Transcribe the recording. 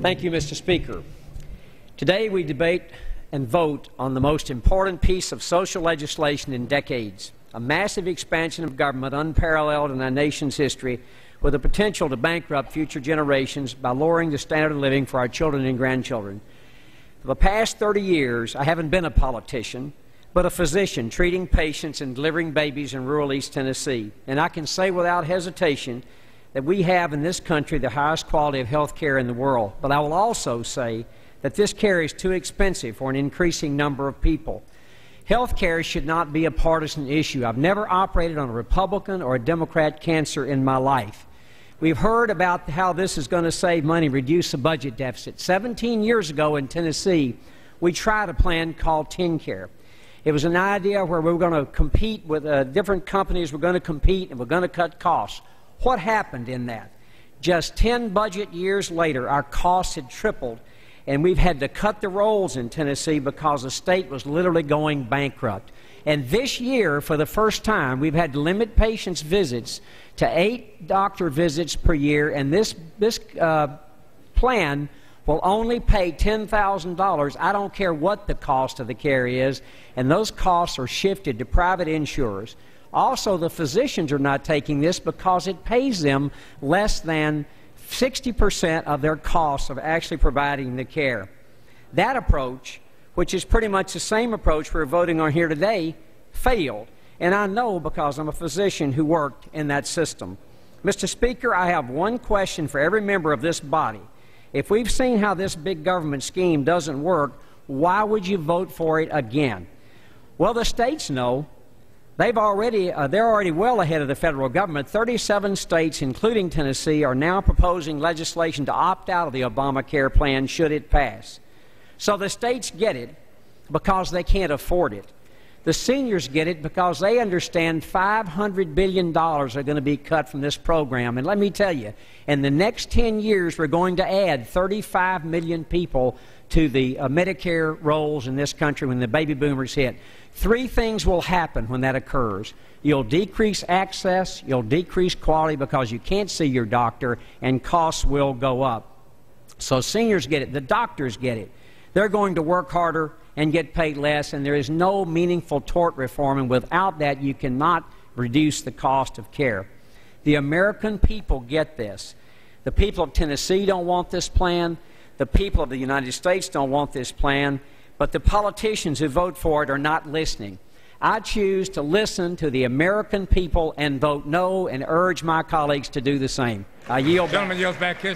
Thank you, Mr. Speaker. Today we debate and vote on the most important piece of social legislation in decades, a massive expansion of government unparalleled in our nation's history, with the potential to bankrupt future generations by lowering the standard of living for our children and grandchildren. For the past 30 years, I haven't been a politician, but a physician treating patients and delivering babies in rural East Tennessee. And I can say without hesitation that we have in this country the highest quality of health care in the world. But I will also say that this care is too expensive for an increasing number of people. Health care should not be a partisan issue. I've never operated on a Republican or a Democrat cancer in my life. We've heard about how this is going to save money, reduce the budget deficit. 17 years ago in Tennessee, we tried a plan called TennCare. It was an idea where we were going to compete with different companies. We're going to compete and we're going to cut costs. What happened in that? Just 10 budget years later, our costs had tripled, and we've had to cut the rolls in Tennessee because the state was literally going bankrupt. And this year, for the first time, we've had to limit patients' visits to 8 doctor visits per year, and this plan will only pay $10,000. I don't care what the cost of the care is, and those costs are shifted to private insurers. Also, the physicians are not taking this because it pays them less than 60% of their costs of actually providing the care. That approach, which is pretty much the same approach we're voting on here today, failed. And I know because I'm a physician who worked in that system. Mr. Speaker, I have one question for every member of this body. If we've seen how this big government scheme doesn't work, why would you vote for it again? Well, the states know. They're already well ahead of the federal government. 37 states, including Tennessee, are now proposing legislation to opt out of the Obamacare plan should it pass. So the states get it because they can't afford it. The seniors get it because they understand $500 billion are going to be cut from this program. And let me tell you, in the next 10 years, we're going to add 35 million people to the Medicare rolls in this country when the baby boomers hit. 3 things will happen when that occurs. You'll decrease access, you'll decrease quality because you can't see your doctor, and costs will go up. So seniors get it, the doctors get it. They're going to work harder and get paid less, and there is no meaningful tort reform, and without that you cannot reduce the cost of care. The American people get this. The people of Tennessee don't want this plan. The people of the United States don't want this plan, but the politicians who vote for it are not listening. I choose to listen to the American people and vote no, and urge my colleagues to do the same. I yield back. Gentleman yields back his